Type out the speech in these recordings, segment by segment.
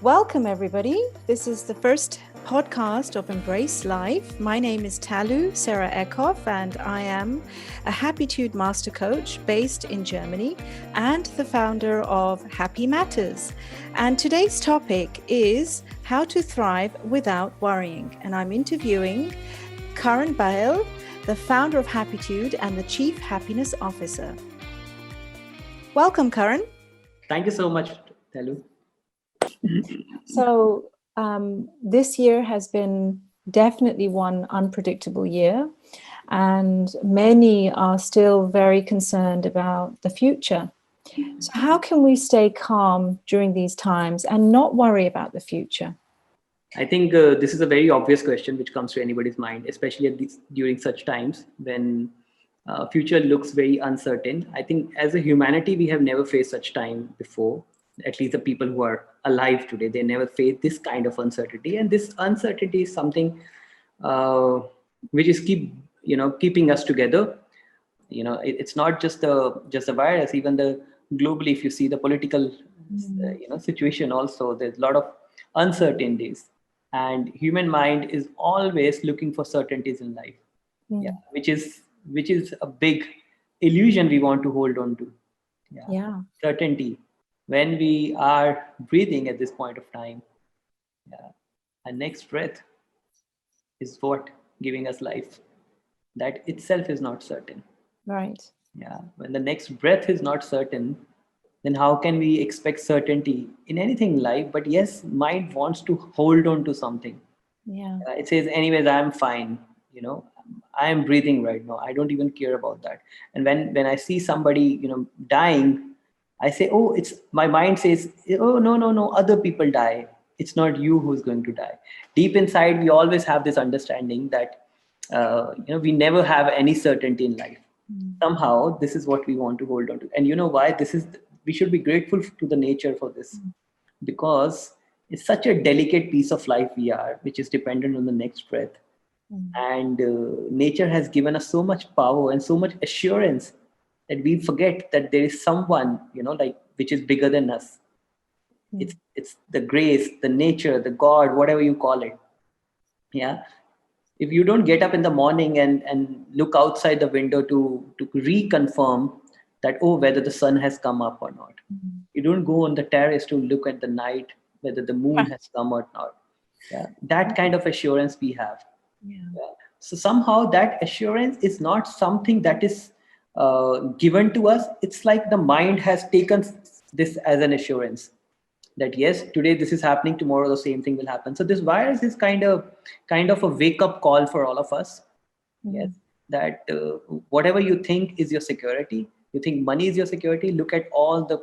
Welcome, everybody. This is the first podcast of Embrace Life. My name is Talu Sehra Eckhoff, and I am a Happiitude Master Coach based in Germany and the founder of Happy Matters. And today's topic is how to thrive without worrying. And I'm interviewing Karan Behl, the founder of Happiitude and the Chief Happiness Officer. Welcome, Karan. Thank you so much, Talu. So this year has been definitely one unpredictable year, and many are still very concerned about the future. So how can we stay calm during these times and not worry about the future? I think this is a very obvious question which comes to anybody's mind, especially during such times when future looks very uncertain. I think as a humanity, we have never faced such time before. At least the people who are alive today, they never faced this kind of uncertainty. And this uncertainty is something which is keeping us together. It's not just the virus, even the globally, if you see the political situation also, there's a lot of uncertainties. And human mind is always looking for certainties in life, which is a big illusion we want to hold on to. Certainty. When we are breathing at this point of time, our next breath is what giving us life. That itself is not certain. Right. When the next breath is not certain, then how can we expect certainty in anything in life? But yes, mind wants to hold on to something. It says, anyways, I'm fine. I am breathing right now. I don't even care about that. And when I see somebody, dying, I say, my mind says, oh, no, other people die. It's not you who's going to die. Deep inside, we always have this understanding that, we never have any certainty in life. Somehow, this is what we want to hold on to. And you know why? We should be grateful to the nature for this, because it's such a delicate piece of life we are, which is dependent on the next breath. And nature has given us so much power and so much assurance that we forget that there is someone, which is bigger than us. It's the grace, the nature, the God, whatever you call it. If you don't get up in the morning and look outside the window to reconfirm that, whether the sun has come up or not. You don't go on the terrace to look at the night, whether the moon has come or not. That kind of assurance we have. So somehow that assurance is not something that is given to us. It's like the mind has taken this as an assurance that yes, today this is happening, tomorrow the same thing will happen. So this virus is kind of a wake-up call for all of us. That whatever you think is your security, you think money is your security, look at all the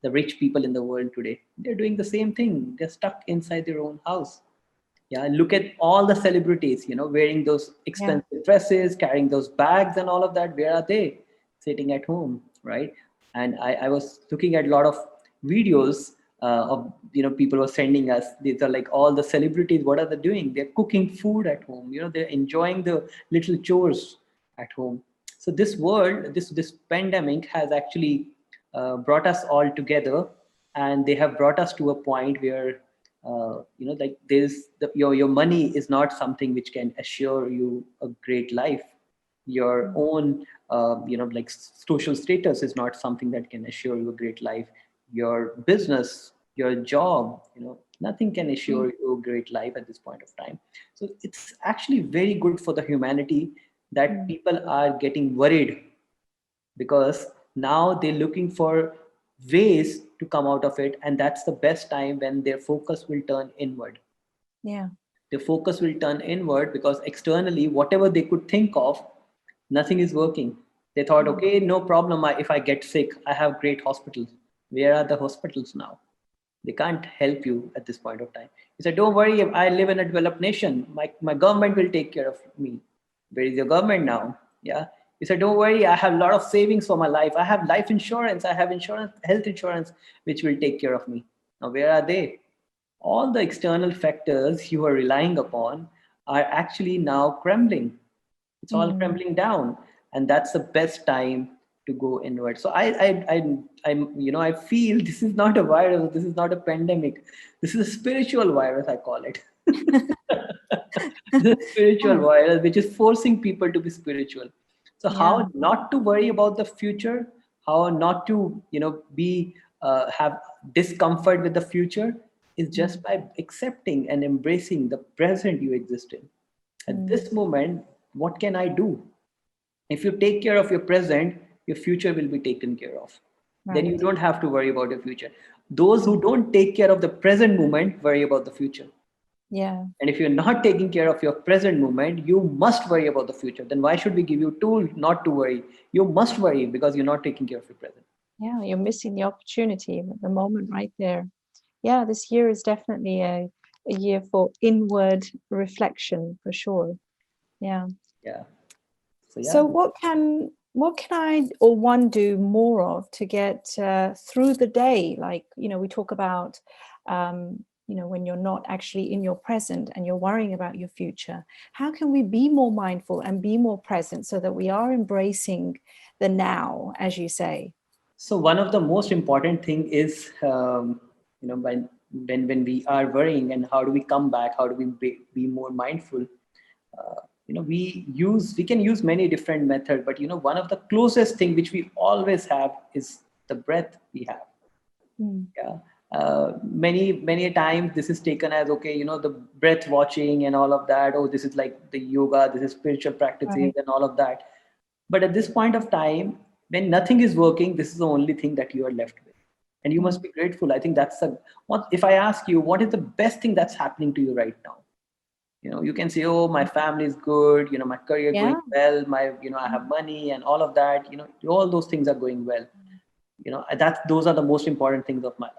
the rich people in the world today. They're doing the same thing. They're stuck inside their own house. Look at all the celebrities, wearing those expensive dresses, carrying those bags and all of that. Where are they? Sitting at home, right? And I was looking at a lot of videos of, people were sending us. These are like all the celebrities. What are they doing? They're cooking food at home. They're enjoying the little chores at home. So this world, this pandemic has actually brought us all together, and they have brought us to a point where your money is not something which can assure you a great life. Your own social status is not something that can assure you a great life. Your business, your job, nothing can assure you a great life at this point of time. So it's actually very good for the humanity that people are getting worried, because now they're looking for ways to come out of it, and that's the best time when their focus will turn inward. Their focus will turn inward because externally, whatever they could think of, nothing is working. They thought, okay, no problem. If I get sick, I have great hospitals. Where are the hospitals now? They can't help you at this point of time. You said, don't worry, if I live in a developed nation, my government will take care of me. Where is your government now? You said, don't worry, I have a lot of savings for my life. I have life insurance. I have insurance, health insurance, which will take care of me. Now, where are they? All the external factors you are relying upon are actually now crumbling. It's all crumbling down. And that's the best time to go inward. So I feel this is not a virus, this is not a pandemic, this is a spiritual virus, I call it. The spiritual virus which is forcing people to be spiritual. So how not to worry about the future, how not to be have discomfort with the future, is just by accepting and embracing the present you exist in. At this moment, what can I do? If you take care of your present, your future will be taken care of. Then you don't have to worry about your future. Those who don't take care of the present moment worry about the future. Yeah. And if you're not taking care of your present moment, you must worry about the future. Then why should we give you a tool not to worry? You must worry because you're not taking care of your present. Yeah, you're missing the opportunity at the moment right there. Yeah, this year is definitely a year for inward reflection for sure. Yeah. Yeah. So what can I or one do more of to get through the day? Like, we talk about, when you're not actually in your present and you're worrying about your future, how can we be more mindful and be more present so that we are embracing the now, as you say? So one of the most important thing is, when we are worrying, and how do we come back? How do we be more mindful? We can use many different methods, but one of the closest thing which we always have is the breath we have. Yeah. Many times this is taken as, okay, the breath watching and all of that. Oh, this is like the yoga, this is spiritual practices and all of that. But at this point of time, when nothing is working, this is the only thing that you are left with. And you must be grateful. I think if I ask you, what is the best thing that's happening to you right now? You can say, oh, my family is good, my career going well, I have money and all of that, all those things are going well. Those are the most important things of my life.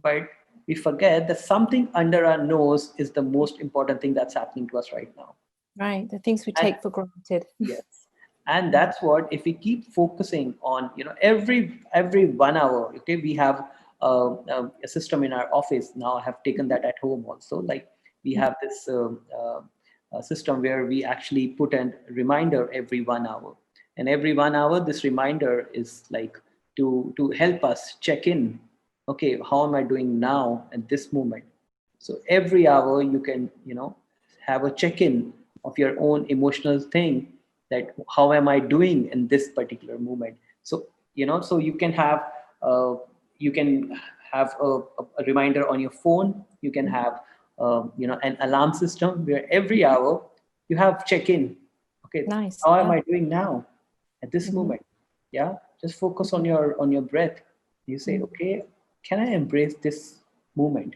But we forget that something under our nose is the most important thing that's happening to us right now. Right. The things we take for granted. Yes. And that's what, if we keep focusing on, every 1 hour, okay, we have a system in our office. Now I have taken that at home also. Like, we have this system where we actually put a reminder every 1 hour. And every 1 hour, this reminder is like to help us check in. Okay, how am I doing now at this moment? So every hour you can, have a check-in of your own emotional thing, that how am I doing in this particular moment? So, so you can have a reminder on your phone. You can have, an alarm system where every hour you have check-in. Okay, nice. How am I doing now at this moment? Yeah, just focus on your breath. You say, okay, can I embrace this moment?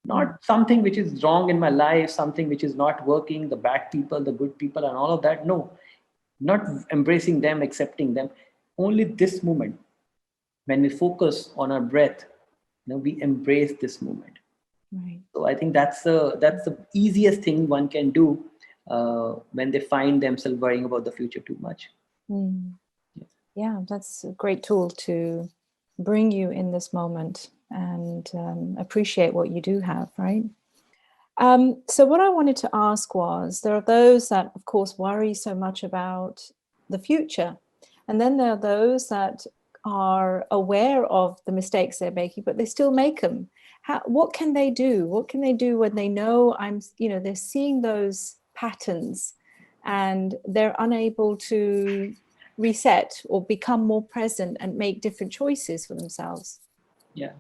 Not something which is wrong in my life, something which is not working, the bad people, the good people, and all of that. No, not embracing them, accepting them. Only this moment. When we focus on our breath, we embrace this moment. Right. So I think that's the easiest thing one can do when they find themselves worrying about the future too much. Yeah, that's a great tool to bring you in this moment and appreciate what you do have, right? So what I wanted to ask was, there are those that, of course, worry so much about the future. And then there are those that are aware of the mistakes they're making, but they still make them. What can they do? What can they do when they know they're seeing those patterns and they're unable to reset or become more present and make different choices for themselves? Yeah.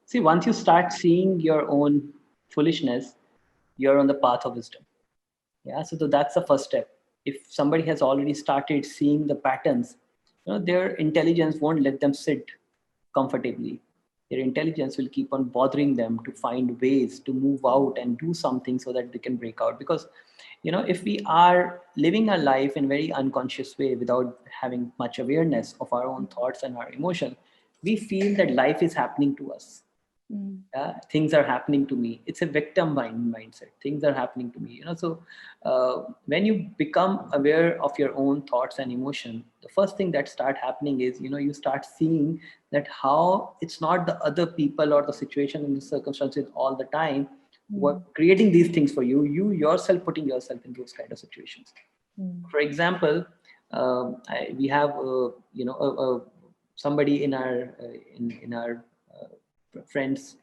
See, once you start seeing your own foolishness, you're on the path of wisdom. Yeah. So that's the first step. If somebody has already started seeing the patterns, their intelligence won't let them sit comfortably. Their intelligence will keep on bothering them to find ways to move out and do something so that they can break out. Because, if we are living our life in a very unconscious way without having much awareness of our own thoughts and our emotion, we feel that life is happening to us. Things are happening to me. It's a victim mindset. Things are happening to me. So when you become aware of your own thoughts and emotion, the first thing that start happening is, you start seeing that how it's not the other people or the situation and the circumstances all the time who are creating these things for you. You yourself putting yourself in those kind of situations. For example, we have somebody in our in our friends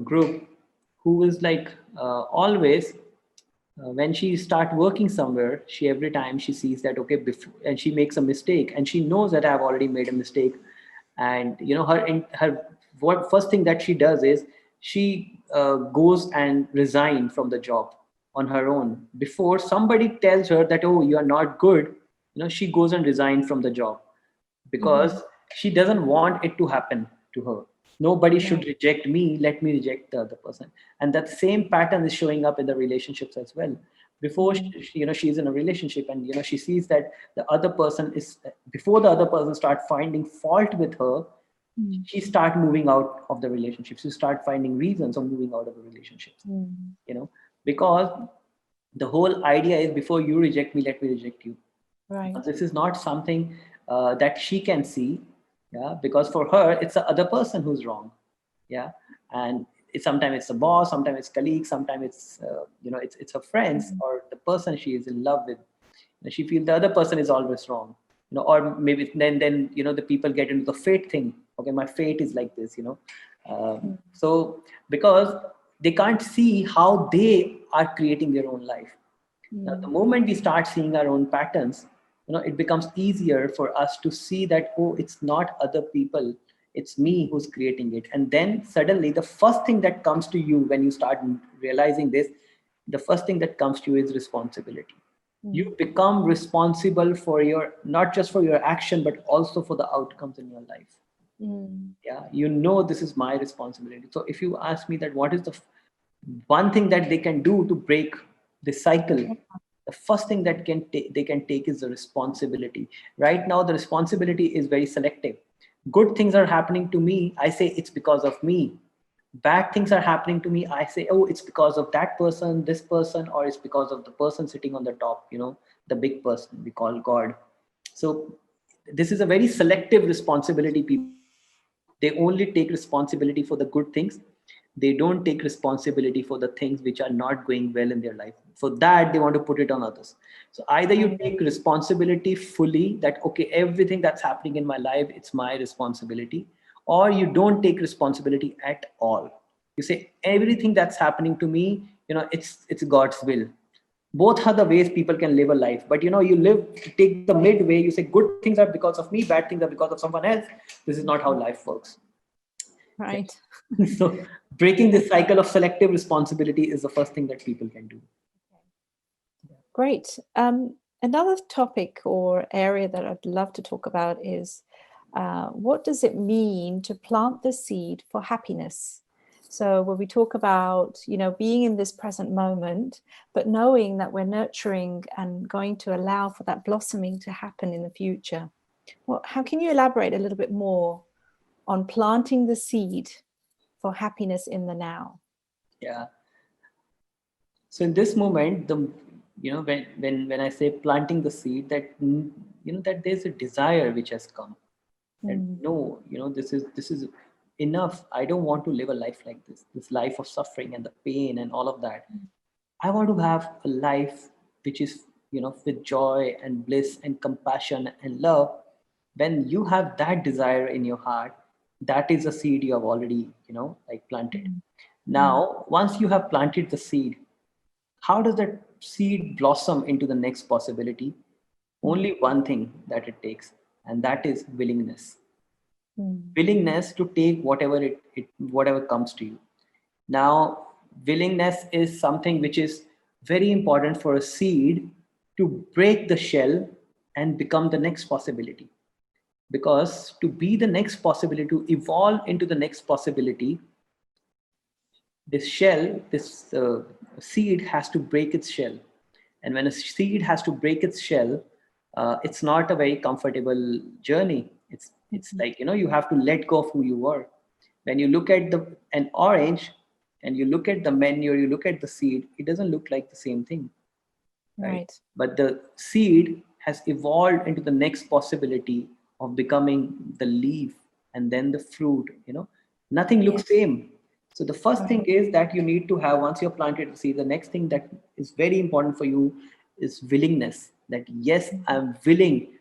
group who is like always when she start working somewhere, she every time she sees that okay before, and she makes a mistake and she knows that I've already made a mistake, and her what first thing that she does is she goes and resign from the job on her own before somebody tells her that oh you are not good. She goes and resign from the job because she doesn't want it to happen to her. Nobody should reject me, let me reject the other person. And that same pattern is showing up in the relationships as well. Before she's in a relationship, and she sees that the other person is, before the other person start finding fault with her, she start moving out of the relationship. She start finding reasons of moving out of the relationship. Because the whole idea is before you reject me, let me reject you. Right. This is not something that she can see, because for her it's the other person who's wrong, and sometimes it's the boss, sometimes it's colleagues, sometimes it's it's her friends or the person she is in love with. She feels the other person is always wrong, or maybe then the people get into the fate thing. Okay, my fate is like this, so because they can't see how they are creating their own life. Now, the moment we start seeing our own patterns, it becomes easier for us to see that, oh, it's not other people, it's me who's creating it. And then suddenly the first thing that comes to you when you start realizing this, the first thing that comes to you is responsibility. You become responsible for not just for your action, but also for the outcomes in your life. This is my responsibility. So if you ask me that what is the one thing that they can do to break this cycle, the first thing that they can take is the responsibility. Right now the responsibility is very selective. Good things are happening to me, I say it's because of me. Bad things are happening to me, I say, oh, it's because of that person, this person, or it's because of the person sitting on the top, the big person we call God. So this is a very selective responsibility. People, they only take responsibility for the good things. They don't take responsibility for the things which are not going well in their life. For that, they want to put it on others. So either you take responsibility fully, that, okay, everything that's happening in my life, it's my responsibility, or you don't take responsibility at all. You say, everything that's happening to me, it's God's will. Both are the ways people can live a life. But, you take the midway, you say, good things are because of me, bad things are because of someone else. This is not how life works. Right. So breaking this cycle of selective responsibility is the first thing that people can do. Great. Another topic or area that I'd love to talk about is what does it mean to plant the seed for happiness? So when we talk about, being in this present moment, but knowing that we're nurturing and going to allow for that blossoming to happen in the future. How can you elaborate a little bit more on planting the seed for happiness in the now? Yeah. So in this moment, when I say planting the seed, that that there's a desire which has come, and this is enough. I don't want to live a life like this life of suffering and the pain and all of that. I want to have a life which is with joy and bliss and compassion and love. When you have that desire in your heart, that is a seed you have already planted. Now once you have planted the seed, how does that seed blossom into the next possibility? Only one thing that it takes, and that is willingness. Willingness to take whatever comes to you. Now, willingness is something which is very important for a seed to break the shell and become the next possibility. Because to be the next possibility, to evolve into the next possibility, this seed has to break its shell. And when a seed has to break its shell, it's not a very comfortable journey. It's like, you have to let go of who you were. When you look at an orange and you look at the menu, or you look at the seed, it doesn't look like the same thing. Right? But the seed has evolved into the next possibility of becoming the leaf and then the fruit. Nothing looks same. So the first thing is that you need to have, once you're planted the seed, the next thing that is very important for you is willingness. that yes, I'm willing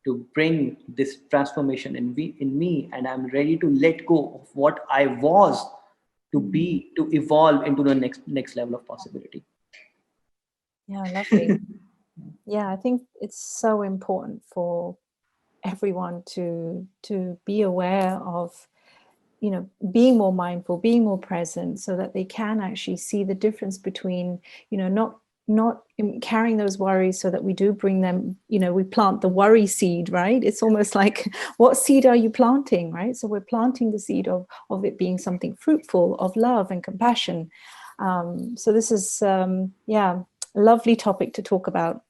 to bring this transformation in me, and I'm ready to let go of what I was to be, to evolve into the next level of possibility. Yeah, lovely. Yeah, I think it's so important for everyone to be aware of, being more mindful, being more present, so that they can actually see the difference between, not carrying those worries, so that we do bring them, we plant the worry seed, right? It's almost like, what seed are you planting, right? So we're planting the seed of it being something fruitful, of love and compassion. So this is, a lovely topic to talk about.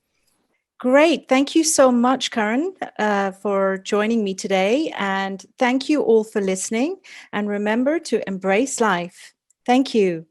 Great. Thank you so much, Karan, for joining me today. And thank you all for listening. And remember to embrace life. Thank you.